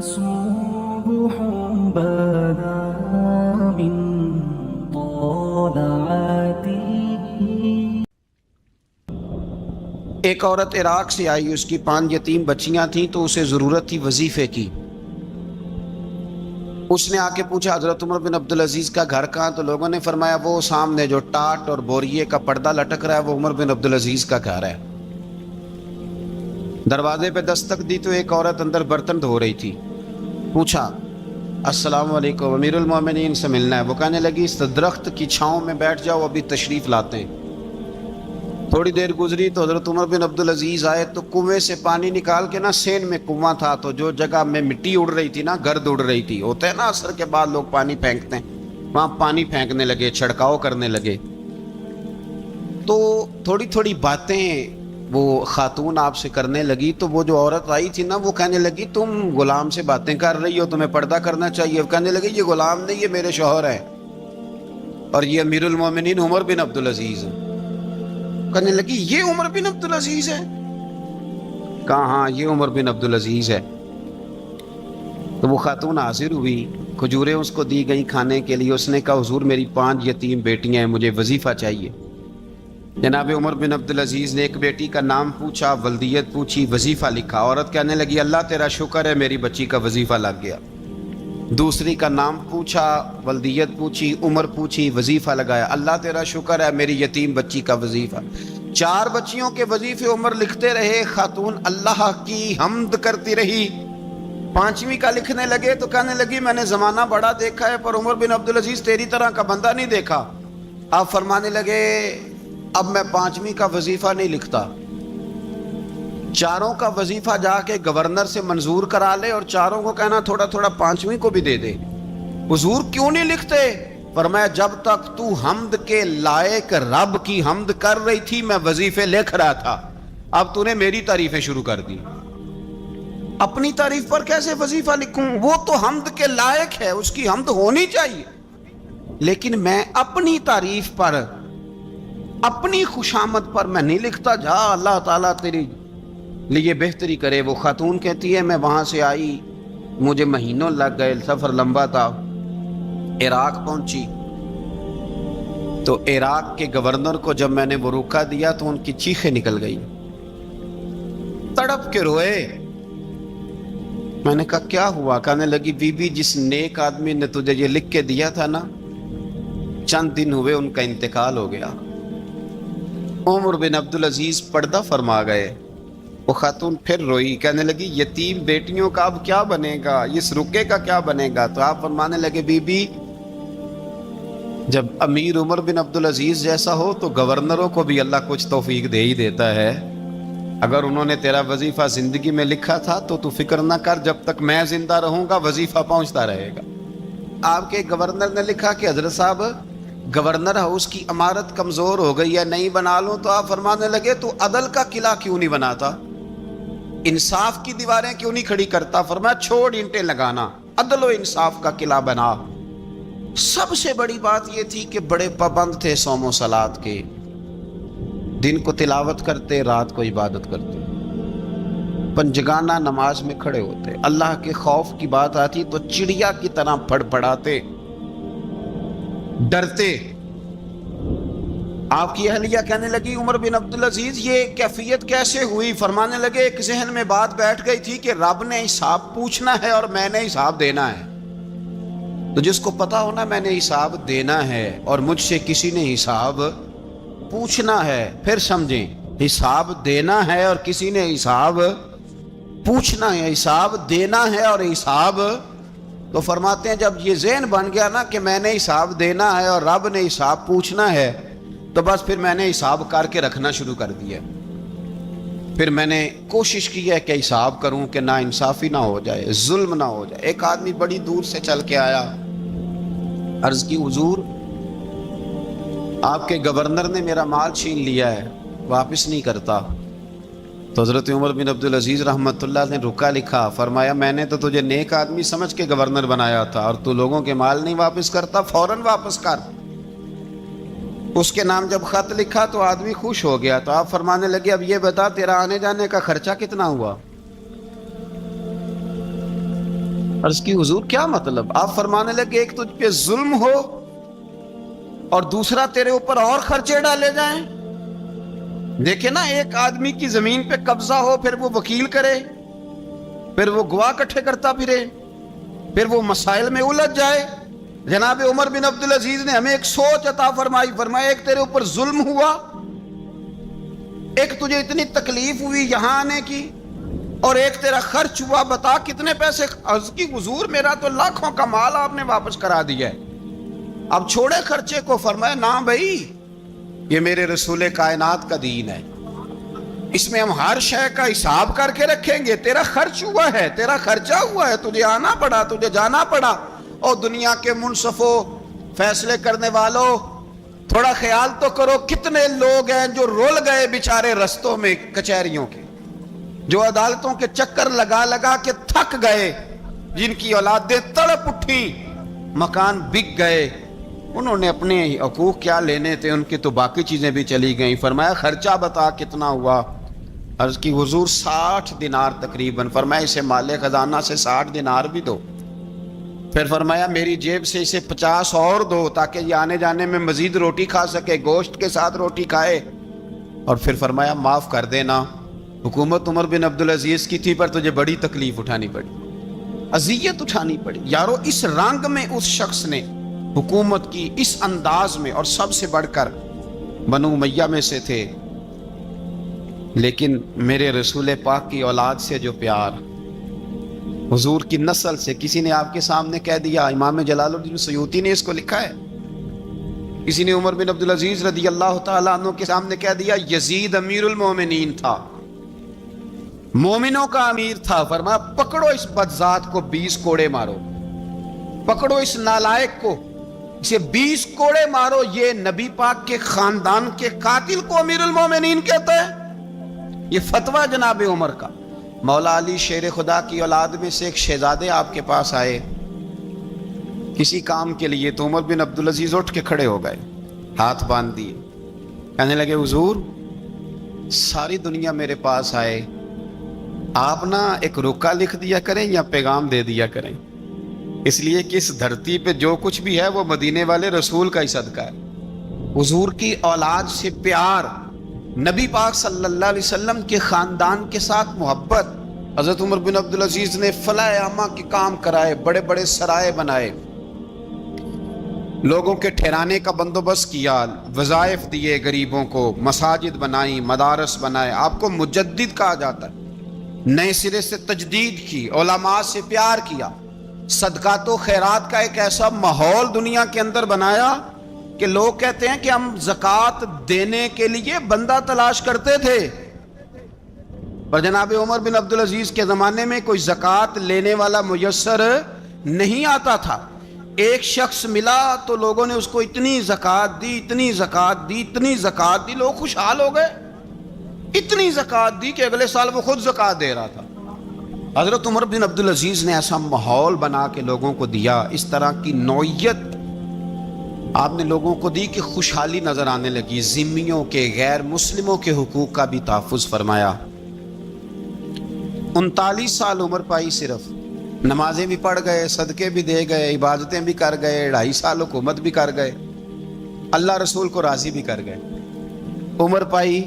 صبح بدا من طلعته. ایک عورت عراق سے آئی، اس کی 5 یتیم بچیاں تھیں تو اسے ضرورت تھی وظیفے کی. اس نے آ کے پوچھا حضرت عمر بن عبدالعزیز کا گھر کہاں؟ تو لوگوں نے فرمایا وہ سامنے جو ٹاٹ اور بوریے کا پردہ لٹک رہا ہے وہ عمر بن عبدالعزیز کا گھر ہے. دروازے پہ دستک دی تو ایک عورت اندر برتن دھو رہی تھی. پوچھا السلام علیکم، امیر المومنین سے ملنا ہے. وہ کہنے لگی اس درخت کی چھاؤں میں بیٹھ جاؤ، ابھی تشریف لاتے ہیں. تھوڑی دیر گزری تو حضرت عمر بن عبدالعزیز آئے تو کنویں سے پانی نکال کے نا، سین میں کنواں تھا تو جو جگہ میں مٹی اڑ رہی تھی نا، گرد اڑ رہی تھی، ہوتا ہے نا عصر کے بعد لوگ پانی پھینکتے ہیں، وہاں پانی پھینکنے لگے، چھڑکاؤ کرنے لگے. تو تھوڑی تھوڑی باتیں وہ خاتون آپ سے کرنے لگی. تو وہ جو عورت آئی تھی نا، وہ کہنے لگی تم غلام سے باتیں کر رہی ہو، تمہیں پردہ کرنا چاہیے. وہ کہنے لگی یہ غلام نہیں، یہ میرے شوہر ہیں اور یہ امیر المومنین عمر بن عبدالعزیز ہیں. کہنے لگی یہ عمر بن عبدالعزیز ہے؟ کہا ہاں یہ عمر بن عبدالعزیز ہے. تو وہ خاتون حاضر ہوئی، کھجوریں اس کو دی گئی کھانے کے لیے. اس نے کہا حضور میری 5 یتیم بیٹیاں ہیں، مجھے وظیفہ چاہیے. جناب عمر بن عبدالعزیز نے ایک بیٹی کا نام پوچھا، ولدیت پوچھی، وظیفہ لکھا. عورت کہنے لگی اللہ تیرا شکر ہے میری بچی کا وظیفہ لگ گیا. دوسری کا نام پوچھا، ولدیت پوچھی، عمر پوچھی، وظیفہ لگایا. اللہ تیرا شکر ہے میری یتیم بچی کا وظیفہ. 4 بچیوں کے وظیفے عمر لکھتے رہے. خاتون اللہ کی حمد کرتی رہی. 5ویں کا لکھنے لگے تو کہنے لگی میں نے زمانہ بڑا دیکھا ہے پر عمر بن عبدالعزیز تیری طرح کا بندہ نہیں دیکھا. آپ فرمانے لگے اب میں 5ویں کا وظیفہ نہیں لکھتا، 4 کا وظیفہ جا کے گورنر سے منظور کرا لے اور 4 کو کہنا تھوڑا تھوڑا 5ویں کو بھی دے دے. حضور کیوں نہیں لکھتے؟ فرمایا جب تک تو حمد کے لائق رب کی حمد کر رہی تھی میں وظیفے لکھ رہا تھا، اب تو نے میری تعریفیں شروع کر دی. اپنی تعریف پر کیسے وظیفہ لکھوں؟ وہ تو حمد کے لائق ہے، اس کی حمد ہونی چاہیے، لیکن میں اپنی تعریف پر، اپنی خوشامد پر میں نہیں لکھتا. جا اللہ تعالیٰ تیری لیے بہتری کرے. وہ خاتون کہتی ہے میں وہاں سے آئی، مجھے مہینوں لگ گئے، سفر لمبا تھا. عراق پہنچی تو عراق کے گورنر کو جب میں نے وہ روکا دیا تو ان کی چیخیں نکل گئی، تڑپ کے روئے. میں نے کہا کیا ہوا؟ کہنے لگی بی بی جس نیک آدمی نے تجھے یہ لکھ کے دیا تھا نا، چند دن ہوئے ان کا انتقال ہو گیا. عمر بن عبدالعزیز پردہ فرما گئے. وہ خاتون پھر روئی، کہنے لگی یتیم بیٹیوں کا اب کیا بنے گا، اس رکے کا کیا بنے گا؟ تو آپ فرمانے لگے بی بی جب امیر عمر بن عبدالعزیز جیسا ہو تو گورنروں کو بھی اللہ کچھ توفیق دے ہی دیتا ہے. اگر انہوں نے تیرا وظیفہ زندگی میں لکھا تھا تو فکر نہ کر، جب تک میں زندہ رہوں گا وظیفہ پہنچتا رہے گا. آپ کے گورنر نے لکھا کہ حضرت صاحب گورنر ہاؤس کی عمارت کمزور ہو گئی ہے، نہیں بنا لوں. تو آپ فرمانے لگے تو عدل کا قلعہ کیوں نہیں بناتا، انصاف کی دیواریں کیوں نہیں کھڑی کرتا؟ فرمایا چھوڑ اینٹیں لگانا، عدل و انصاف کا قلعہ بنا. سب سے بڑی بات یہ تھی کہ بڑے پابند تھے صوم و صلات کے، دن کو تلاوت کرتے، رات کو عبادت کرتے، پنجگانہ نماز میں کھڑے ہوتے. اللہ کے خوف کی بات آتی تو چڑیا کی طرح پھڑ پڑاتے، ڈرتے. آپ کی اہلیہ کہنے لگی عمر بن عبدالعزیز یہ کیفیت کیسے ہوئی؟ فرمانے لگے ایک ذہن میں بات بیٹھ گئی تھی کہ رب نے حساب پوچھنا ہے اور میں نے حساب دینا ہے. تو جس کو پتا ہونا میں نے حساب دینا ہے اور مجھ سے کسی نے حساب پوچھنا ہے، پھر سمجھیں حساب دینا ہے اور کسی نے حساب پوچھنا ہے، حساب دینا ہے اور حساب. تو فرماتے ہیں جب یہ ذہن بن گیا نا کہ میں نے حساب دینا ہے اور رب نے حساب پوچھنا ہے تو بس پھر میں نے حساب کر کے رکھنا شروع کر دیا. پھر میں نے کوشش کی ہے کہ حساب کروں کہ نا انصافی نہ ہو جائے، ظلم نہ ہو جائے. ایک آدمی بڑی دور سے چل کے آیا، عرض کی حضور آپ کے گورنر نے میرا مال چھین لیا ہے، واپس نہیں کرتا. تو حضرت عمر بن عبدالعزیز رحمۃ اللہ نے رکا لکھا. فرمایا میں نے تو تجھے نیک آدمی سمجھ کے گورنر بنایا تھا اور تو لوگوں کے مال نہیں واپس کرتا، فوراً واپس کر. اس کے نام جب خط لکھا تو آدمی خوش ہو گیا. تو آپ فرمانے لگے اب یہ بتا تیرا آنے جانے کا خرچہ کتنا ہوا؟ عرض کی حضور کیا مطلب؟ آپ فرمانے لگے ایک تجھ پہ ظلم ہو اور دوسرا تیرے اوپر اور خرچے ڈالے جائیں. دیکھیں نا، ایک آدمی کی زمین پہ قبضہ ہو، پھر وہ وکیل کرے، پھر وہ گواہ اکٹھے کرتا پھرے، پھر وہ مسائل میں الجھ جائے. جناب عمر بن عبدالعزیز نے ہمیں ایک سوچ عطا فرمائی. فرمایا ایک تیرے اوپر ظلم ہوا، ایک تجھے اتنی تکلیف ہوئی یہاں آنے کی، اور ایک تیرا خرچ ہوا، بتا کتنے پیسے. عرض کی حضور میرا تو لاکھوں کا مال آپ نے واپس کرا دیا ہے، اب چھوڑے خرچے کو. فرمایا نہ بھائی، یہ میرے رسول کائنات کا دین ہے، اس میں ہم ہر شے کا حساب کر کے رکھیں گے. تیرا خرچ ہوا ہے، تیرا خرچہ ہوا ہے، تجھے آنا پڑا، تجھے جانا پڑا. اور دنیا کے منصفوں، فیصلے کرنے والوں، تھوڑا خیال تو کرو کتنے لوگ ہیں جو رول گئے بیچارے رستوں میں کچہریوں کے، جو عدالتوں کے چکر لگا لگا کے تھک گئے، جن کی اولادیں تڑپ اٹھیں، مکان بک گئے. انہوں نے اپنے حقوق کیا لینے تھے، ان کی تو باقی چیزیں بھی چلی گئیں. فرمایا خرچہ بتا کتنا ہوا؟ عرض کی حضور 60 دینار تقریباً. فرمایا اسے مال خزانہ سے 60 دینار بھی دو. پھر فرمایا میری جیب سے اسے 50 اور دو تاکہ یہ آنے جانے میں مزید روٹی کھا سکے، گوشت کے ساتھ روٹی کھائے. اور پھر فرمایا معاف کر دینا، حکومت عمر بن عبدالعزیز کی تھی پر تجھے بڑی تکلیف اٹھانی پڑی، اذیت اٹھانی پڑی. یارو اس رنگ میں اس شخص نے حکومت کی، اس انداز میں، اور سب سے بڑھ کر بنو امیہ میں سے تھے. لیکن میرے رسول پاک کی اولاد سے جو پیار، حضور کی نسل سے، کسی نے آپ کے سامنے کہہ دیا، امام جلال الدین سیوطی نے اس کو لکھا ہے، کسی نے عمر بن عبدالعزیز رضی اللہ تعالیٰ عنہ کے سامنے کہہ دیا یزید امیر المومنین تھا، مومنوں کا امیر تھا. فرمایا پکڑو اس بدذات کو 20 کوڑے مارو، پکڑو اس نالائق کو، اسے 20 کوڑے مارو. یہ نبی پاک کے خاندان کے قاتل کو امیر المومنین کہتا ہے. یہ فتویٰ جناب عمر کا. مولا علی شیر خدا کی اولاد میں سے ایک شہزادے آپ کے پاس آئے کسی کام کے لیے، تو عمر بن عبدالعزیز اٹھ کے کھڑے ہو گئے، ہاتھ باندھ دیے، کہنے لگے حضور ساری دنیا میرے پاس آئے، آپ نا ایک رکا لکھ دیا کریں یا پیغام دے دیا کریں، اس لیے کہ اس دھرتی پہ جو کچھ بھی ہے وہ مدینے والے رسول کا ہی صدقہ ہے. حضور کی اولاد سے پیار، نبی پاک صلی اللہ علیہ وسلم کے خاندان کے ساتھ محبت. حضرت عمر بن عبدالعزیز نے فلاح عامہ کے کام کرائے، بڑے بڑے سرائے بنائے، لوگوں کے ٹھہرانے کا بندوبست کیا، وظائف دیے غریبوں کو، مساجد بنائی، مدارس بنائے. آپ کو مجدد کہا جاتا ہے، نئے سرے سے تجدید کی، علماء سے پیار کیا، صدقات و خیرات کا ایک ایسا ماحول دنیا کے اندر بنایا کہ لوگ کہتے ہیں کہ ہم زکوٰۃ دینے کے لیے بندہ تلاش کرتے تھے، پر جناب عمر بن عبدالعزیز کے زمانے میں کوئی زکوٰۃ لینے والا میسر نہیں آتا تھا. ایک شخص ملا تو لوگوں نے اس کو اتنی زکوٰۃ دی، اتنی زکوٰۃ دی، اتنی زکوٰۃ دی، لوگ خوشحال ہو گئے. اتنی زکوٰۃ دی کہ اگلے سال وہ خود زکوٰۃ دے رہا تھا. حضرت عمر بن عبدالعزیز نے ایسا ماحول بنا کے لوگوں کو دیا، اس طرح کی نوعیت آپ نے لوگوں کو دی کہ خوشحالی نظر آنے لگی. ذمیوں کے، غیر مسلموں کے حقوق کا بھی تحفظ فرمایا. 39 سال عمر پائی، صرف نمازیں بھی پڑھ گئے، صدقے بھی دے گئے، عبادتیں بھی کر گئے، 2.5 سال حکومت بھی کر گئے، اللہ رسول کو راضی بھی کر گئے. عمر پائی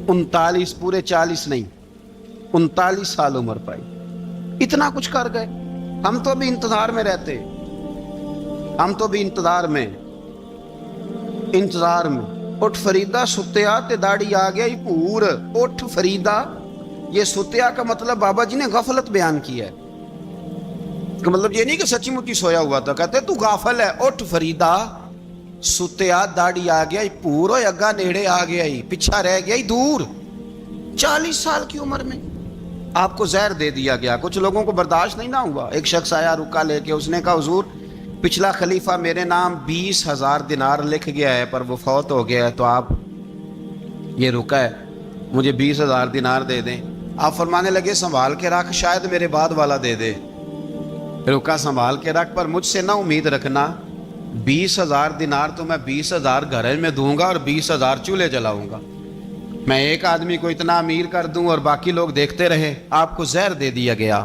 39، پورے 40 نہیں، 39 سال عمر پائی. اتنا کچھ کر گئے. ہم تو بھی انتظار میں رہتے، ہم تو بھی انتظار میں. اٹھ فریدا ستیا تے داڑھی آ گیا ہی پور. اٹھ فریدا، یہ ستیا کا مطلب بابا جی نے غفلت بیان کیا ہے، کہ مطلب یہ نہیں کہ سچی مچی سویا ہوا تھا، کہتے تو غافل ہے. اٹھ فریدا ستیا داڑھی آ گیا ہی پور، اور اگا نیڑے آ گیا ہی، پیچھا رہ گیا ہی دور. 40 سال کی عمر میں آپ کو زہر دے دیا گیا. کچھ لوگوں کو برداشت نہیں نہ ہوا. ایک شخص آیا رکا لے کے، اس نے کہا حضور پچھلا خلیفہ میرے نام 20,000 دینار لکھ گیا ہے پر وہ فوت ہو گیا ہے، تو آپ یہ رکا ہے، مجھے 20,000 دینار دے دیں. آپ فرمانے لگے سنبھال کے رکھ، شاید میرے بعد والا دے دے. رکا سنبھال کے رکھ، پر مجھ سے نہ امید رکھنا 20,000 دینار تو میں 20,000 گھر میں دوں گا اور 20,000 چولہے جلاؤں گا. میں ایک آدمی کو اتنا امیر کر دوں اور باقی لوگ دیکھتے رہے. آپ کو زہر دے دیا گیا.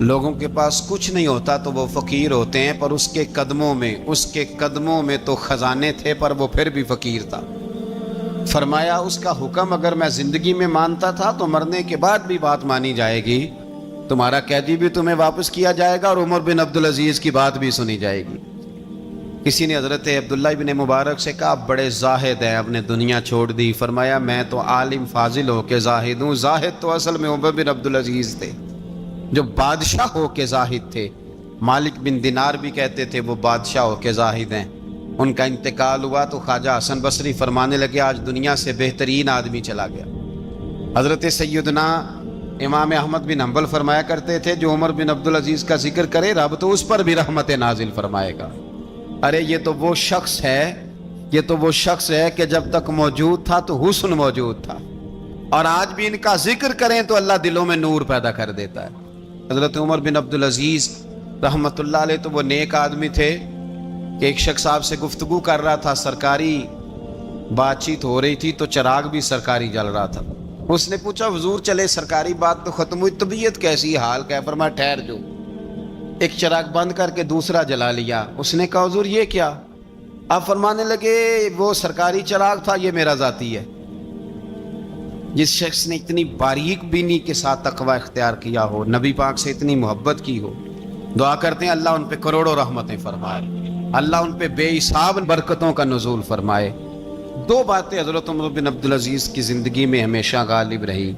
لوگوں کے پاس کچھ نہیں ہوتا تو وہ فقیر ہوتے ہیں، پر اس کے قدموں میں تو خزانے تھے، پر وہ پھر بھی فقیر تھا۔ فرمایا اس کا حکم اگر میں زندگی میں مانتا تھا تو مرنے کے بعد بھی بات مانی جائے گی، تمہارا قیدی بھی تمہیں واپس کیا جائے گا اور عمر بن عبدالعزیز کی بات بھی سنی جائے گی۔ کسی نے حضرت عبداللہ بن مبارک سے کہا آپ بڑے زاہد ہیں، آپ نے دنیا چھوڑ دی۔ فرمایا میں تو عالم فاضل ہو کے زاہد ہوں، زاہد تو اصل میں عمر بن عبدالعزیز تھے جو بادشاہ ہو کے زاہد تھے۔ مالک بن دینار بھی کہتے تھے وہ بادشاہ ہو کے زاہد ہیں۔ ان کا انتقال ہوا تو خواجہ حسن بصری فرمانے لگے آج دنیا سے بہترین آدمی چلا گیا۔ حضرت سیدنا امام احمد بن حنبل فرمایا کرتے تھے جو عمر بن عبدالعزیز کا ذکر کرے رب تو اس پر بھی رحمت نازل فرمائے گا۔ ارے یہ تو وہ شخص ہے کہ جب تک موجود تھا تو حسن موجود تھا، اور آج بھی ان کا ذکر کریں تو اللہ دلوں میں نور پیدا کر دیتا ہے۔ حضرت عمر بن عبدالعزیز رحمت اللہ علیہ تو وہ نیک آدمی تھے کہ ایک شخص آپ سے گفتگو کر رہا تھا، سرکاری بات چیت ہو رہی تھی تو چراغ بھی سرکاری جل رہا تھا۔ اس نے پوچھا حضور چلے سرکاری بات تو ختم ہوئی، طبیعت کیسی، حال کیا؟ فرمایا ٹھہر جو، ایک چراغ بند کر کے دوسرا جلا لیا۔ اس نے کہا حضور یہ کیا؟ آپ فرمانے لگے وہ سرکاری چراغ تھا، یہ میرا ذاتی ہے۔ جس شخص نے اتنی باریک بینی کے ساتھ تقوی اختیار کیا ہو، نبی پاک سے اتنی محبت کی ہو، دعا کرتے ہیں اللہ ان پہ کروڑوں رحمتیں فرمائے، اللہ ان پہ بے حساب برکتوں کا نزول فرمائے۔ دو باتیں حضرت عمر بن عبدالعزیز کی زندگی میں ہمیشہ غالب رہی،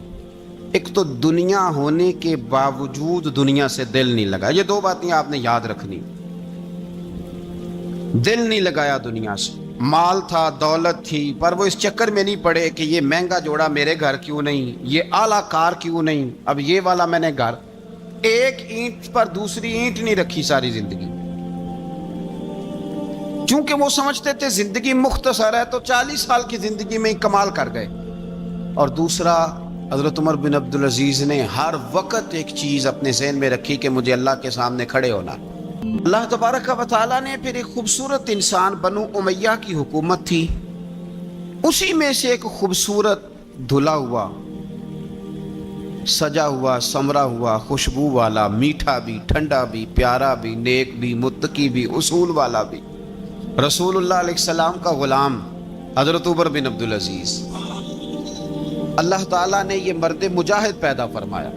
ایک تو دنیا ہونے کے باوجود دنیا سے دل نہیں لگا، یہ دو باتیں آپ نے یاد رکھنی۔ دل نہیں لگایا دنیا سے، مال تھا، دولت تھی، پر وہ اس چکر میں نہیں پڑے کہ یہ مہنگا جوڑا میرے گھر کیوں نہیں، یہ اعلیٰ کار کیوں نہیں، اب یہ والا میں نے گھر، ایک اینٹ پر دوسری اینٹ نہیں رکھی ساری زندگی، چونکہ وہ سمجھتے تھے زندگی مختصر ہے تو 40 سال کی زندگی میں ہی کمال کر گئے۔ اور دوسرا حضرت عمر بن عبدالعزیز نے ہر وقت ایک چیز اپنے ذہن میں رکھی کہ مجھے اللہ کے سامنے کھڑے ہونا۔ اللہ تبارک و تعالیٰ نے پھر ایک خوبصورت انسان بنو امیہ کی حکومت تھی، اسی میں سے ایک خوبصورت دھلا ہوا، سجا ہوا، سمرا ہوا، خوشبو والا، میٹھا بھی، ٹھنڈا بھی، پیارا بھی، نیک بھی، متقی بھی، اصول والا بھی، رسول اللہ علیہ السلام کا غلام حضرت عمر بن عبدالعزیز۔ اللہ تعالیٰ نے یہ مرد مجاہد پیدا فرمایا۔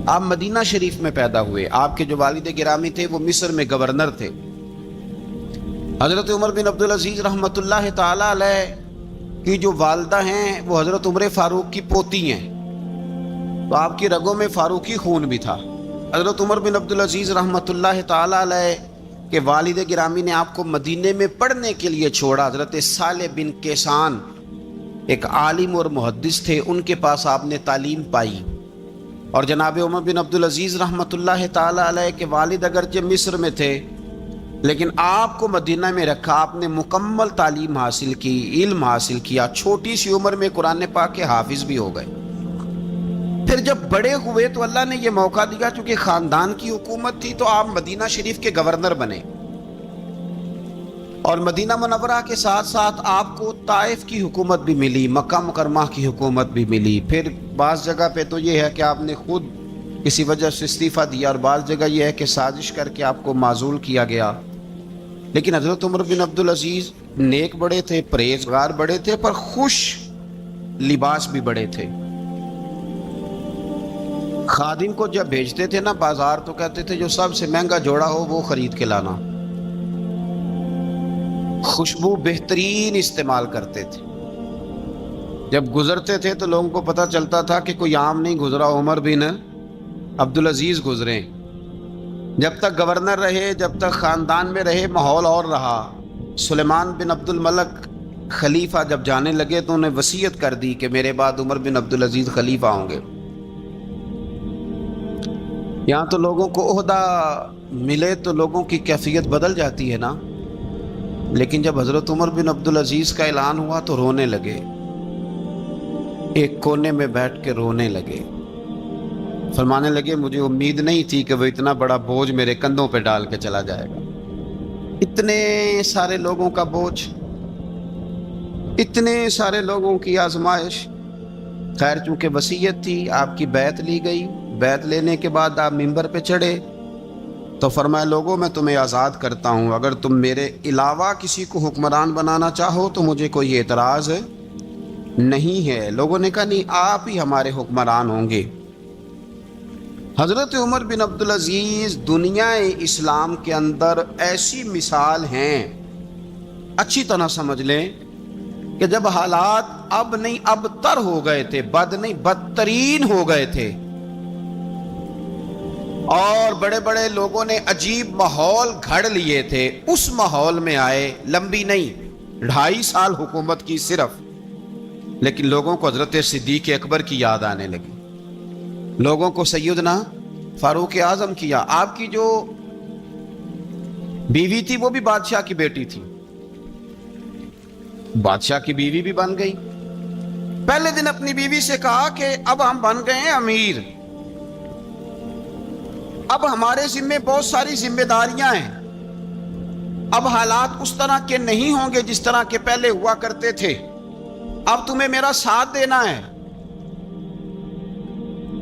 آپ مدینہ شریف میں پیدا ہوئے، آپ کے جو والد گرامی تھے وہ مصر میں گورنر تھے۔ حضرت عمر بن عبدالعزیز رحمت اللہ تعالیٰ علیہ کی جو والدہ ہیں وہ حضرت عمر فاروق کی پوتی ہیں، تو آپ کی رگوں میں فاروقی خون بھی تھا۔ حضرت عمر بن عبدالعزیز رحمت اللہ تعالیٰ علیہ کے والد گرامی نے آپ کو مدینے میں پڑھنے کے لیے چھوڑا۔ حضرت صالح بن کیسان ایک عالم اور محدث تھے، ان کے پاس آپ نے تعلیم پائی، اور جناب عمر بن عبدالعزیز رحمت اللہ تعالیٰ علیہ کے والد اگرچہ مصر میں تھے لیکن آپ کو مدینہ میں رکھا، آپ نے مکمل تعلیم حاصل کی، علم حاصل کیا، چھوٹی سی عمر میں قرآن پاک کے حافظ بھی ہو گئے۔ پھر جب بڑے ہوئے تو اللہ نے یہ موقع دیا، چونکہ خاندان کی حکومت تھی تو آپ مدینہ شریف کے گورنر بنے، اور مدینہ منورہ کے ساتھ ساتھ آپ کو طائف کی حکومت بھی ملی، مکہ مکرمہ کی حکومت بھی ملی۔ پھر بعض جگہ پہ تو یہ ہے کہ آپ نے خود کسی وجہ سے استعفیٰ دیا، اور بعض جگہ یہ ہے کہ سازش کر کے آپ کو معزول کیا گیا۔ لیکن حضرت عمر بن عبدالعزیز نیک بڑے تھے، پرہیزگار بڑے تھے، پر خوش لباس بھی بڑے تھے۔ خادم کو جب بھیجتے تھے نا بازار تو کہتے تھے جو سب سے مہنگا جوڑا ہو وہ خرید کے لانا، خوشبو بہترین استعمال کرتے تھے۔ جب گزرتے تھے تو لوگوں کو پتہ چلتا تھا کہ کوئی عام نہیں گزرا، عمر بن عبدالعزیز گزرے۔ جب تک گورنر رہے، جب تک خاندان میں رہے، ماحول اور رہا۔ سلیمان بن عبد الملک خلیفہ جب جانے لگے تو انہیں وصیت کر دی کہ میرے بعد عمر بن عبدالعزیز خلیفہ ہوں گے۔ یہاں تو لوگوں کو عہدہ ملے تو لوگوں کی کیفیت بدل جاتی ہے نا، لیکن جب حضرت عمر بن عبدالعزیز کا اعلان ہوا تو رونے لگے، ایک کونے میں بیٹھ کے رونے لگے، فرمانے لگے مجھے امید نہیں تھی کہ وہ اتنا بڑا بوجھ میرے کندھوں پہ ڈال کے چلا جائے گا، اتنے سارے لوگوں کا بوجھ، اتنے سارے لوگوں کی آزمائش۔ خیر چونکہ وصیت تھی، آپ کی بیعت لی گئی، بیعت لینے کے بعد آپ منبر پہ چڑھے تو فرمایا لوگوں میں تمہیں آزاد کرتا ہوں، اگر تم میرے علاوہ کسی کو حکمران بنانا چاہو تو مجھے کوئی اعتراض نہیں ہے۔ لوگوں نے کہا نہیں، آپ ہی ہمارے حکمران ہوں گے۔ حضرت عمر بن عبدالعزیز دنیا اسلام کے اندر ایسی مثال ہیں، اچھی طرح سمجھ لیں کہ جب حالات اب نہیں اب تر ہو گئے تھے، بد نہیں بدترین ہو گئے تھے، اور بڑے بڑے لوگوں نے عجیب ماحول گھڑ لیے تھے، اس ماحول میں آئے، لمبی نہیں 2.5 سال حکومت کی صرف، لیکن لوگوں کو حضرت صدیق اکبر کی یاد آنے لگی، لوگوں کو سیدنا فاروق اعظم کیا۔ آپ کی جو بیوی تھی وہ بھی بادشاہ کی بیٹی تھی، بادشاہ کی بیوی بھی بن گئی۔ پہلے دن اپنی بیوی سے کہا کہ اب ہم بن گئے ہیں امیر، اب ہمارے ذمے بہت ساری ذمہ داریاں ہیں، اب حالات اس طرح کے نہیں ہوں گے جس طرح کے پہلے ہوا کرتے تھے، اب تمہیں میرا ساتھ دینا ہے،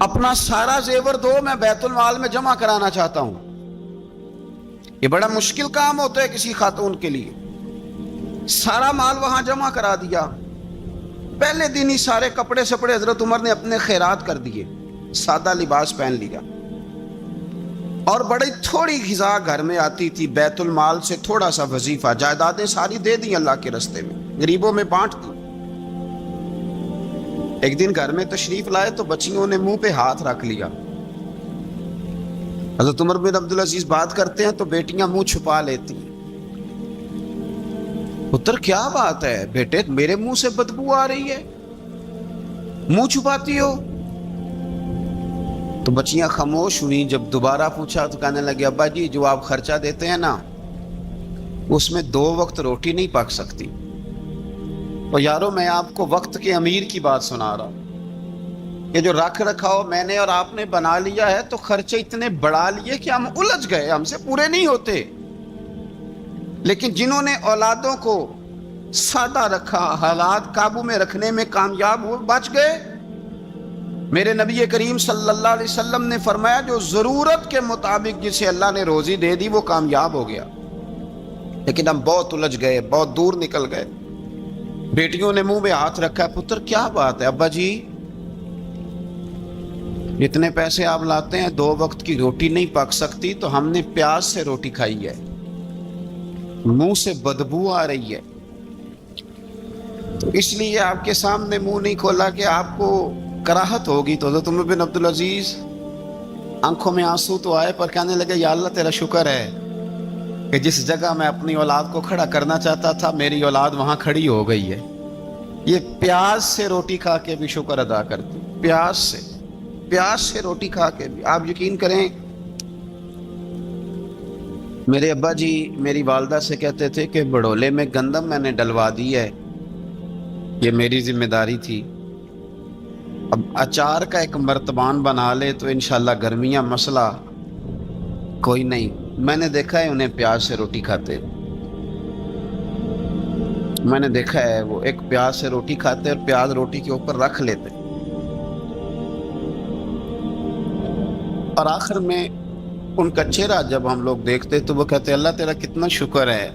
اپنا سارا زیور دو، میں بیت المال میں جمع کرانا چاہتا ہوں۔ یہ بڑا مشکل کام ہوتا ہے کسی خاتون کے لیے، سارا مال وہاں جمع کرا دیا۔ پہلے دن ہی سارے کپڑے سپڑے حضرت عمر نے اپنے خیرات کر دیے، سادہ لباس پہن لیا، اور بڑی تھوڑی غذا گھر میں آتی تھی، بیت المال سے تھوڑا سا وظیفہ، جائیدادیں ساری دے دی اللہ کے رستے میں، غریبوں میں بانٹ دی۔ ایک دن گھر میں تشریف لائے تو بچیوں نے منہ پہ ہاتھ رکھ لیا۔ حضرت عمر بن عبدالعزیز بات کرتے ہیں تو بیٹیاں منہ چھپا لیتی ہیں۔ پتر کیا بات ہے بیٹے، میرے منہ سے بدبو آ رہی ہے، منہ چھپاتی ہو؟ تو بچیاں خاموش ہوئی۔ جب دوبارہ پوچھا تو کہنے لگے ابا جی جو آپ خرچہ دیتے ہیں نا اس میں 2 وقت روٹی نہیں پک سکتی۔ اور یارو میں آپ کو وقت کے امیر کی بات سنا رہا ہوں، یہ جو رکھ رکھاؤ میں نے اور آپ نے بنا لیا ہے تو خرچے اتنے بڑھا لیے کہ ہم الجھ گئے، ہم سے پورے نہیں ہوتے۔ لیکن جنہوں نے اولادوں کو سادہ رکھا، حالات قابو میں رکھنے میں کامیاب ہوئے، بچ گئے۔ میرے نبی کریم صلی اللہ علیہ وسلم نے فرمایا جو ضرورت کے مطابق جسے اللہ نے روزی دے دی وہ کامیاب ہو گیا، لیکن ہم بہت الجھ گئے، بہت دور نکل گئے۔ بیٹیوں نے منہ میں ہاتھ رکھا، پتر کیا بات ہے ابا جی، اتنے پیسے آپ لاتے ہیں 2 وقت کی روٹی نہیں پک سکتی، تو ہم نے پیاز سے روٹی کھائی ہے، منہ سے بدبو آ رہی ہے، تو اس لیے آپ کے سامنے منہ نہیں کھولا کہ آپ کو کراہت ہوگی۔ تو حضرت عمر بن عبدالعزیز آنکھوں میں آنسو تو آئے پر کہنے لگے یا اللہ تیرا شکر ہے کہ جس جگہ میں اپنی اولاد کو کھڑا کرنا چاہتا تھا میری اولاد وہاں کھڑی ہو گئی ہے۔ یہ پیاز سے روٹی کھا کے بھی شکر ادا کرتی، پیاز سے روٹی کھا کے بھی۔ آپ یقین کریں میرے ابا جی میری والدہ سے کہتے تھے کہ بڑولے میں گندم میں نے ڈلوا دی ہے، یہ میری ذمہ داری تھی، اب اچار کا ایک مرتبان بنا لے تو انشاءاللہ گرمیاں مسئلہ کوئی نہیں۔ میں نے دیکھا ہے انہیں پیاز سے روٹی کھاتے، میں نے دیکھا ہے وہ ایک پیاز سے روٹی کھاتے اور پیاز روٹی کے اوپر رکھ لیتے، اور آخر میں ان کا چہرہ جب ہم لوگ دیکھتے تو وہ کہتے اللہ تیرا کتنا شکر ہے،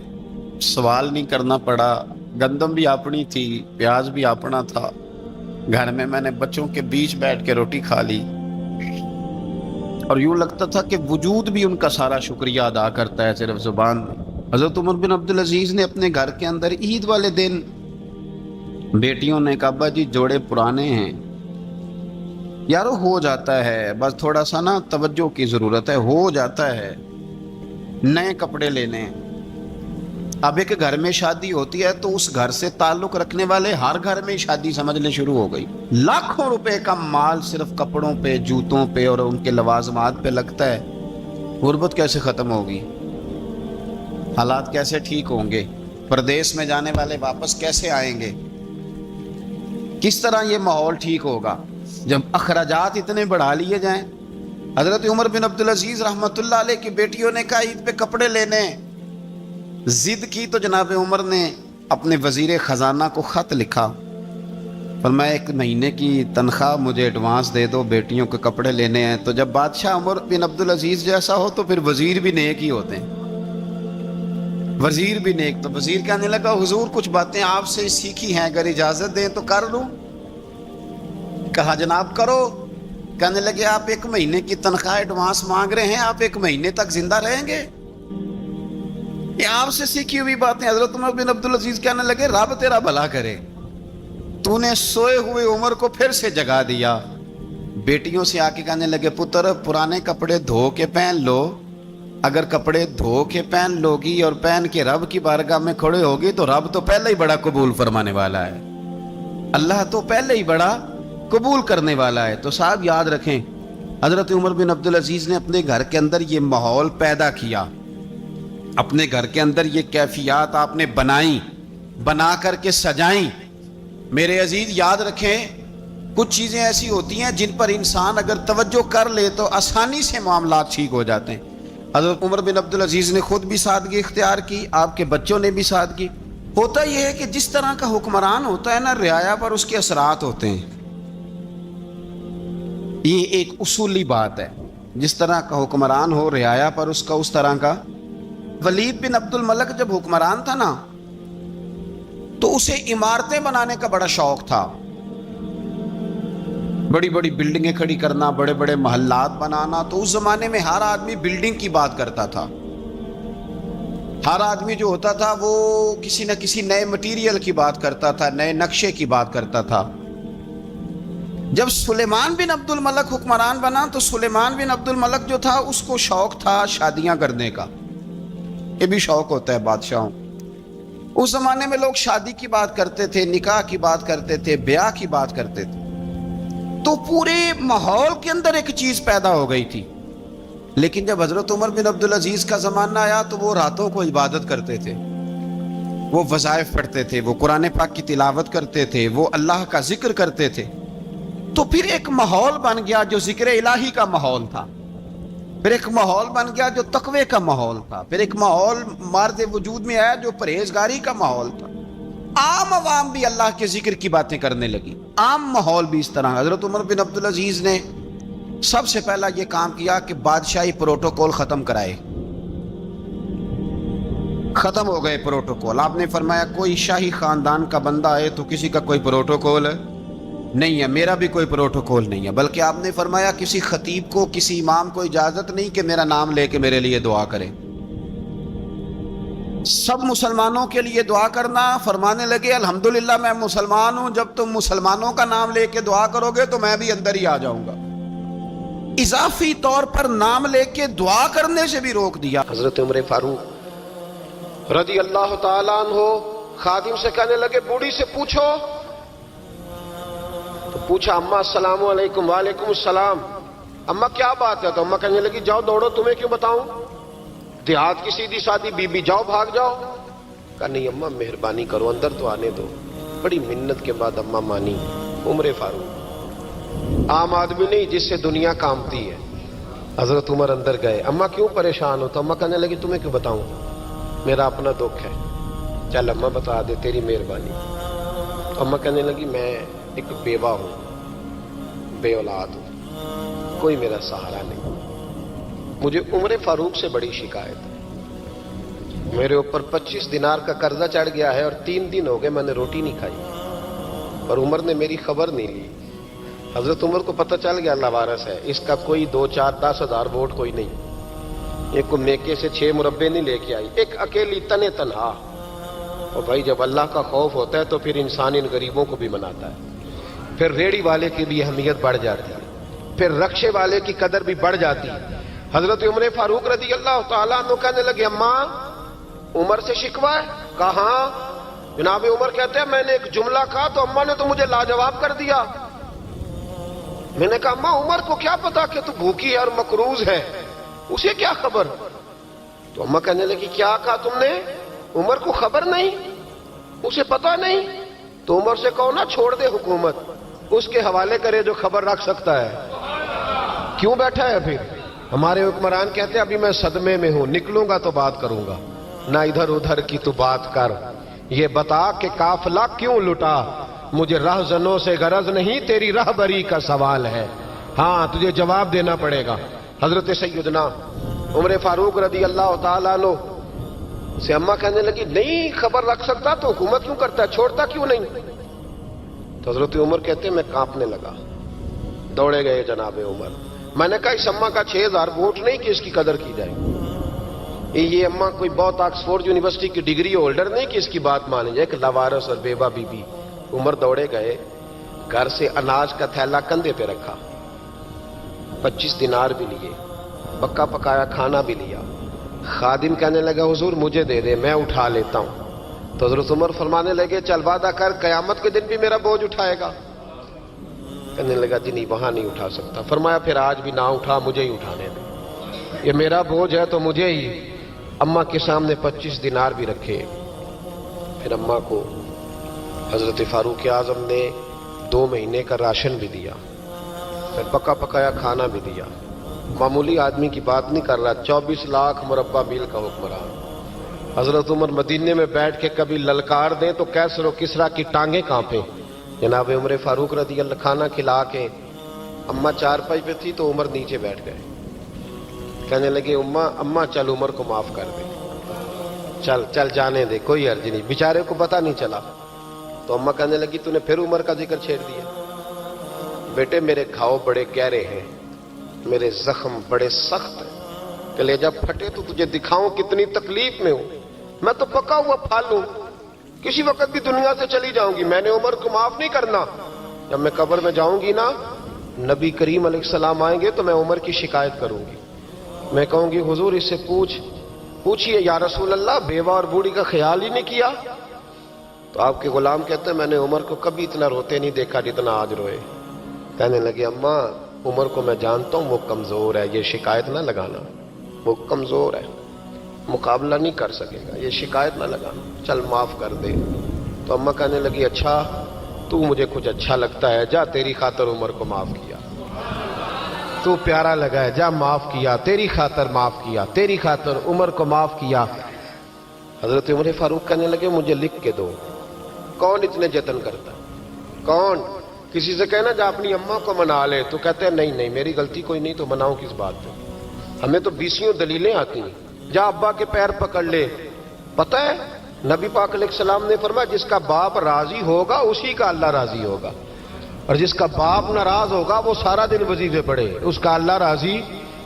سوال نہیں کرنا پڑا، گندم بھی اپنی تھی، پیاز بھی اپنا تھا، گھر میں نے بچوں کے بیچ بیٹھ کے روٹی کھا لی، اور یوں لگتا تھا کہ وجود بھی ان کا سارا شکریہ ادا کرتا ہے صرف زبان میں۔ حضرت عمر بن عبدالعزیز نے اپنے گھر کے اندر عید والے دن بیٹیوں نے کہا ابا جی جوڑے پرانے ہیں، یارو ہو جاتا ہے، بس تھوڑا سا نا توجہ کی ضرورت ہے، ہو جاتا ہے، نئے کپڑے لینے ہیں۔ اب ایک گھر میں شادی ہوتی ہے تو اس گھر سے تعلق رکھنے والے ہر گھر میں شادی سمجھنے شروع ہو گئی، لاکھوں روپے کا مال صرف کپڑوں پہ، جوتوں پہ اور ان کے لوازمات پہ لگتا ہے۔ غربت کیسے ختم ہوگی؟ حالات کیسے ٹھیک ہوں گے؟ پردیس میں جانے والے واپس کیسے آئیں گے؟ کس طرح یہ ماحول ٹھیک ہوگا جب اخراجات اتنے بڑھا لیے جائیں؟ حضرت عمر بن عبدالعزیز رحمۃ اللہ علیہ کی بیٹیوں نے کہا عید پہ کپڑے لینے، ضد کی تو جناب عمر نے اپنے وزیر خزانہ کو خط لکھا فرمایا 1 مہینے کی تنخواہ مجھے ایڈوانس دے دو، بیٹیوں کے کپڑے لینے ہیں۔ تو جب بادشاہ عمر بن عبدالعزیز جیسا ہو تو پھر وزیر بھی نیک ہی ہوتے ہیں، وزیر بھی نیک۔ تو وزیر کہنے لگا حضور کچھ باتیں آپ سے سیکھی ہیں، اگر اجازت دیں تو کر لوں؟ کہا جناب کرو۔ کہنے لگے آپ 1 مہینے کی تنخواہ ایڈوانس مانگ رہے ہیں، آپ 1 مہینے تک زندہ رہیں گے؟ یہ آپ سے سیکھی ہوئی باتیں۔ حضرت عمر بن عبدالعزیز کہنے لگے رب تیرا بھلا کرے، تو نے سوئے ہوئے عمر کو پھر سے جگا دیا۔ بیٹیوں سے آ کے کہنے لگے پتر پرانے کپڑے دھو کے پہن لو، اگر کپڑے دھو کے پہن لوگی اور پہن کے رب کی بارگاہ میں کھڑے ہوگی تو رب تو پہلے ہی بڑا قبول فرمانے والا ہے، اللہ تو پہلے ہی بڑا قبول کرنے والا ہے۔ تو صاحب یاد رکھیں، حضرت عمر بن عبدالعزیز نے اپنے گھر کے اندر یہ ماحول پیدا کیا، اپنے گھر کے اندر یہ کیفیات آپ نے بنائیں، بنا کر کے سجائیں۔ میرے عزیز یاد رکھیں، کچھ چیزیں ایسی ہوتی ہیں جن پر انسان اگر توجہ کر لے تو آسانی سے معاملات ٹھیک ہو جاتے ہیں۔ حضرت عمر بن عبدالعزیز نے خود بھی سادگی اختیار کی، آپ کے بچوں نے بھی سادگی۔ ہوتا یہ ہے کہ جس طرح کا حکمران ہوتا ہے نا، رعایا پر اس کے اثرات ہوتے ہیں، یہ ایک اصولی بات ہے۔ جس طرح کا حکمران ہو رعایا پر اس کا اس طرح کا۔ ولید بن عبد الملک جب حکمران تھا نا تو اسے عمارتیں بنانے کا بڑا شوق تھا، بڑی بڑی بلڈنگیں کھڑی کرنا، بڑے بڑے محلات بنانا۔ تو اس زمانے میں ہر آدمی بلڈنگ کی بات کرتا تھا، ہر آدمی جو ہوتا تھا وہ کسی نہ کسی نئے مٹیریل کی بات کرتا تھا، نئے نقشے کی بات کرتا تھا۔ جب سلیمان بن عبد الملک حکمران بنا تو سلیمان بن عبد الملک جو تھا اس کو شوق تھا شادیاں کرنے کا، یہ بھی شوق ہوتا ہے بادشاہوں۔ اس زمانے میں لوگ شادی کی بات کرتے تھے، نکاح کی بات کرتے تھے، بیاہ کی بات کرتے تھے۔ تو پورے ماحول کے اندر ایک چیز پیدا ہو گئی تھی۔ لیکن جب حضرت عمر بن عبدالعزیز کا زمانہ آیا تو وہ راتوں کو عبادت کرتے تھے، وہ وظائف پڑھتے تھے، وہ قرآن پاک کی تلاوت کرتے تھے، وہ اللہ کا ذکر کرتے تھے۔ تو پھر ایک ماحول بن گیا جو ذکر الہی کا ماحول تھا، پھر ایک ماحول بن گیا جو تقوی کا ماحول تھا، پھر ایک ماحول مارد وجود میں آیا جو پرہیزگاری کا ماحول تھا۔ عام عوام بھی اللہ کے ذکر کی باتیں کرنے لگی، عام ماحول بھی اس طرح۔ حضرت عمر بن عبدالعزیز نے سب سے پہلا یہ کام کیا کہ بادشاہی پروٹوکول ختم کرائے، ختم ہو گئے پروٹوکول۔ آپ نے فرمایا کوئی شاہی خاندان کا بندہ ہے تو کسی کا کوئی پروٹوکول نہیں ہے، میرا بھی کوئی پروٹوکول نہیں ہے، بلکہ آپ نے فرمایا کسی خطیب کو، کسی امام کو اجازت نہیں کہ میرا نام لے کے میرے لیے دعا کرے۔ سب مسلمانوں کے لیے دعا کرنا، فرمانے لگے الحمدللہ میں مسلمان ہوں، جب تم مسلمانوں کا نام لے کے دعا کرو گے تو میں بھی اندر ہی آ جاؤں گا۔ اضافی طور پر نام لے کے دعا کرنے سے بھی روک دیا۔ حضرت عمر فاروق رضی اللہ تعالیٰ عنہ خادم سے کہنے لگے بوڑھی سے پوچھو۔ تو پوچھا اماں السلام علیکم۔ وعلیکم السلام۔ اماں کیا بات ہے؟ تو اماں کہنے لگی جاؤ دوڑو، تمہیں کیوں بتاؤں، دیہات کی سیدھی سادی بی بی، جاؤ بھاگ جاؤ۔ کہا نہیں اماں مہربانی کرو، اندر تو آنے دو۔ بڑی منت کے بعد اماں مانی۔ عمر فاروق عام آدمی نہیں جس سے دنیا کامتی ہے۔ حضرت عمر اندر گئے، اماں کیوں پریشان ہو؟ تو اماں کہنے لگی تمہیں کیوں بتاؤں، میرا اپنا دکھ ہے، چل اماں بتا دے، تیری مہربانی۔ تو اماں کہنے لگی میں ایک بیوہ ہوں، بے اولاد ہوں، کوئی میرا سہارا نہیں، مجھے عمر فاروق سے بڑی شکایت ہے، میرے اوپر 25 دینار کا قرضہ چڑھ گیا ہے اور 3 دن ہو گئے میں نے روٹی نہیں کھائی، اور عمر نے میری خبر نہیں لی۔ حضرت عمر کو پتہ چل گیا لوارث ہے، اس کا کوئی 2 4 10 ہزار ووٹ کوئی نہیں، یہ کوئی میکے سے 6 مربے نہیں لے کے آئی، ایک اکیلی تنے تنہا۔ اور بھائی جب اللہ کا خوف ہوتا ہے تو پھر انسان ان غریبوں کو بھی مناتا ہے، پھر ریڑھی والے کی بھی اہمیت بڑھ جاتی ہے، پھر رکشے والے کی قدر بھی بڑھ جاتی ہے۔ حضرت عمر فاروق رضی اللہ تعالیٰ عنہ کہنے لگے اماں عمر سے شکوہ ہے؟ کہاں؟ جناب عمر کہتے ہیں میں نے ایک جملہ کہا تو اماں نے تو مجھے لاجواب کر دیا۔ میں نے کہا اماں عمر کو کیا پتا کہ تو بھوکی ہے اور مقروض ہے، اسے کیا خبر؟ تو اماں کہنے لگی کیا کہا تم نے؟ عمر کو خبر نہیں، اسے پتا نہیں؟ تو عمر سے کہو نا چھوڑ دے حکومت، اس کے حوالے کرے جو خبر رکھ سکتا ہے، کیوں بیٹھا ہے پھر؟ ہمارے حکمران کہتے ہیں ابھی میں صدمے میں ہوں، نکلوں گا تو بات کروں گا، نہ ادھر ادھر کی تو بات کر، یہ بتا کہ قافلہ کیوں لٹا، مجھے رہزنوں سے غرض نہیں، تیری رہبری کا سوال ہے، ہاں تجھے جواب دینا پڑے گا۔ حضرت سیدنا عمر فاروق رضی اللہ تعالیٰ عنہ سے اماں کہنے لگی نہیں خبر رکھ سکتا تو حکومت کیوں کرتا ہے، چھوڑتا کیوں نہیں؟ تو حضرت عمر کہتے ہیں میں کانپنے لگا، دوڑے گئے جناب عمر۔ میں نے کہا اس اماں کا 6000 ووٹ نہیں کہ اس کی قدر کی جائے، یہ اماں کوئی بہت آکسفورڈ یونیورسٹی کی ڈگری ہولڈر نہیں کہ اس کی بات مانی جائے، کہ لاوارث اور بیوہ بی بی۔ عمر دوڑے گئے، گھر سے اناج کا تھیلا کندھے پہ رکھا، 25 دینار بھی لیے، پکا پکایا کھانا بھی لیا۔ خادم کہنے لگا حضور مجھے دے دے میں اٹھا لیتا ہوں۔ تو حضرت عمر فرمانے لگے چل وعدہ کر قیامت کے دن بھی میرا بوجھ اٹھائے گا؟ کہنے لگا جی نہیں وہاں نہیں اٹھا سکتا۔ فرمایا پھر آج بھی نہ اٹھا، مجھے ہی اٹھانے دے، یہ میرا بوجھ ہے تو مجھے ہی۔ اماں کے سامنے 25 دینار بھی رکھے۔ پھر اماں کو حضرت فاروق اعظم نے 2 مہینے کا راشن بھی دیا، پھر پکا پکایا کھانا بھی دیا۔ معمولی آدمی کی بات نہیں کر رہا، 24 لاکھ مربع میل کا حکمران۔ حضرت عمر مدینے میں بیٹھ کے کبھی للکار دیں تو کیسر و کسریٰ کی ٹانگیں کانپیں۔ جناب عمر فاروق رضی اللہ کھانا کھلا کے اماں چارپائی پہ تھی تو عمر نیچے بیٹھ گئے، کہنے لگے اماں چل عمر کو معاف کر دے، چل چل جانے دے، کوئی عرض نہیں، بیچارے کو پتہ نہیں چلا۔ تو اماں کہنے لگی تو نے پھر عمر کا ذکر چھیڑ دیا۔ بیٹے میرے گھاؤ بڑے گہرے ہیں، میرے زخم بڑے سخت ہیں، کلیجہ پھٹے تو تجھے دکھاؤں کتنی تکلیف میں ہوں، میں تو پکا ہوا پھل ہوں، کسی وقت بھی دنیا سے چلی جاؤں گی، میں نے عمر کو معاف نہیں کرنا۔ جب میں قبر میں جاؤں گی نا، نبی کریم علیہ السلام آئیں گے تو میں عمر کی شکایت کروں گی، میں کہوں گی حضور اس سے پوچھئے یا رسول اللہ بیوہ اور بوڑھی کا خیال ہی نہیں کیا؟ تو آپ کے غلام کہتے ہیں میں نے عمر کو کبھی اتنا روتے نہیں دیکھا جتنا آج روئے۔ کہنے لگے اماں عمر کو میں جانتا ہوں وہ کمزور ہے، یہ شکایت نہ لگانا، وہ کمزور ہے، مقابلہ نہیں کر سکے گا، یہ شکایت نہ لگانا، چل معاف کر دے۔ تو اماں کہنے لگی اچھا تو مجھے کچھ اچھا لگتا ہے، جا تیری خاطر عمر کو معاف کیا، تو پیارا لگا ہے، جا معاف کیا، تیری خاطر معاف کیا، تیری خاطر عمر کو معاف کیا۔ حضرت عمر فاروق کہنے لگے مجھے لکھ کے دو، کون اتنے جتن کرتا ہے؟ کون؟ کسی سے کہنا جا اپنی اماں کو منا لے، تو کہتے ہیں نہیں میری غلطی کوئی نہیں تو مناؤں کس بات پہ، ہمیں تو 20 دلیلیں آتی ہیں، جا ابا کے پیر پکڑ لے۔ پتہ ہے نبی پاک علیہ السلام نے فرمایا جس کا باپ راضی ہوگا اسی کا اللہ راضی ہوگا، اور جس کا باپ ناراض ہوگا وہ سارا دن وظیفے پڑھے، اس کا اللہ راضی۔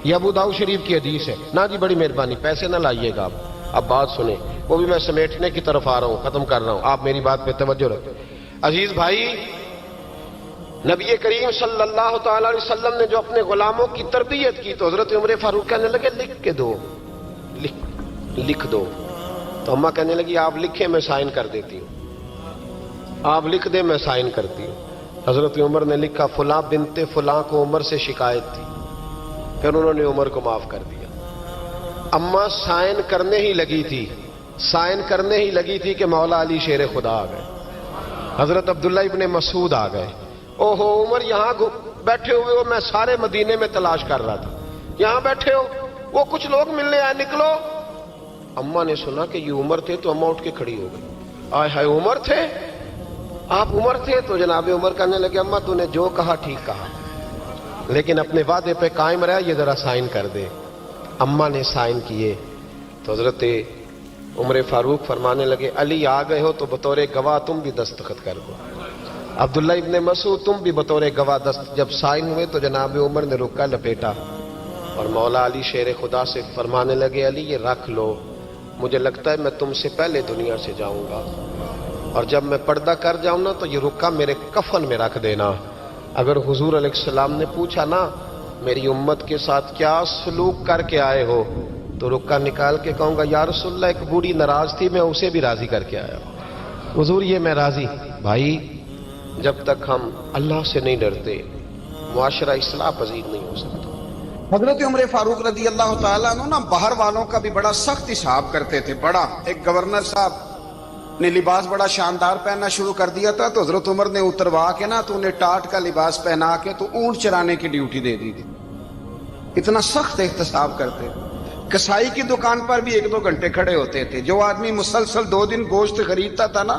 یہ ابو داؤد شریف کی حدیث ہے۔ نا جی بڑی مہربانی، پیسے نہ لائیے گا آپ، اب بات سنیں، وہ بھی میں سمیٹنے کی طرف آ رہا ہوں، ختم کر رہا ہوں، آپ میری بات پہ توجہ رکھیں۔ عزیز بھائی، نبی کریم صلی اللہ تعالی علیہ وسلم نے جو اپنے غلاموں کی تربیت کی تو حضرت عمر فاروق کہنے لگے لکھ کے دو، لکھ دو۔ تو اماں کہنے لگی آپ لکھیں میں سائن کر دیتی ہوں، آپ لکھ دیں میں سائن کرتی ہوں۔ حضرت عمر نے لکھا فلاں بنت فلاں کو عمر سے شکایت تھی، پھر انہوں نے عمر کو معاف کر دیا۔ اماں سائن کرنے ہی لگی تھی کہ مولا علی شیر خدا آ گئے، حضرت عبداللہ ابن مسعود آ گئے۔ اوہو عمر یہاں بیٹھے ہوئے ہو، میں سارے مدینے میں تلاش کر رہا تھا، یہاں بیٹھے ہو، وہ کچھ لوگ ملنے آئے، نکلو۔ اماں نے سنا کہ یہ عمر تھے تو اماں اٹھ کے کھڑی ہو گئی، آئے ہائے عمر تھے، آپ عمر تھے؟ تو جناب عمر کہنے لگے اماں تو نے جو کہا ٹھیک کہا، لیکن اپنے وعدے پہ قائم رہا، یہ ذرا سائن کر دے۔ اماں نے سائن کیے تو حضرت عمر فاروق فرمانے لگے علی آ گئے ہو تو بطور گواہ تم بھی دستخط کر دو، عبداللہ ابن مسعود تم بھی بطور گواہ جب سائن ہوئے تو جناب عمر نے رکا لپیٹا اور مولا علی شیر خدا سے فرمانے لگے علی یہ رکھ لو، مجھے لگتا ہے میں تم سے پہلے دنیا سے جاؤں گا، اور جب میں پردہ کر جاؤں نا تو یہ رکا میرے کفن میں رکھ دینا۔ اگر حضور علیہ السلام نے پوچھا نا میری امت کے ساتھ کیا سلوک کر کے آئے ہو، تو رکا نکال کے کہوں گا یا رسول اللہ ایک بوڑھی ناراض تھی میں اسے بھی راضی کر کے آیا ہوں، حضور یہ میں راضی۔ بھائی جب تک ہم اللہ سے نہیں ڈرتے معاشرہ اصلاح پذیر نہیں ہو سکتا۔ حضرت عمر فاروق رضی اللہ تعالیٰ عنہ نا باہر والوں کا بھی بڑا سخت حساب کرتے تھے، بڑا۔ ایک گورنر صاحب نے لباس بڑا شاندار پہننا شروع کر دیا تھا تو حضرت عمر نے اتروا کے نا تو انہیں ٹاٹ کا لباس پہنا کے تو اونٹ چرانے کی ڈیوٹی دے دی تھی، اتنا سخت احتساب کرتے۔ کسائی کی دکان پر بھی 1-2 گھنٹے کھڑے ہوتے تھے، جو آدمی مسلسل 2 دن گوشت خریدتا تھا نا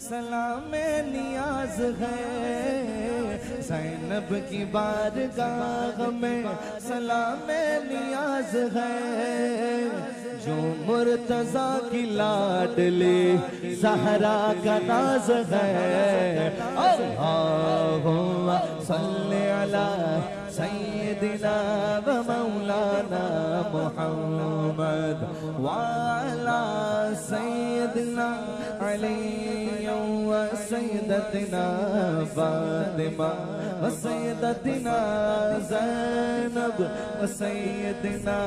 سلام نیاز ہے زینب کی بارگاہ میں سلام نیاز ہے جو مرتضیٰ کی لاڈلی زہرا کا ناز ہے اللہم صلی علی سیدنا و مولانا محمد وعلی سیدنا علی و سیدتنا فاطمہ و سیدتنا زینب و سیدنا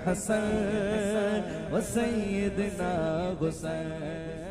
حسن و سیدنا حسین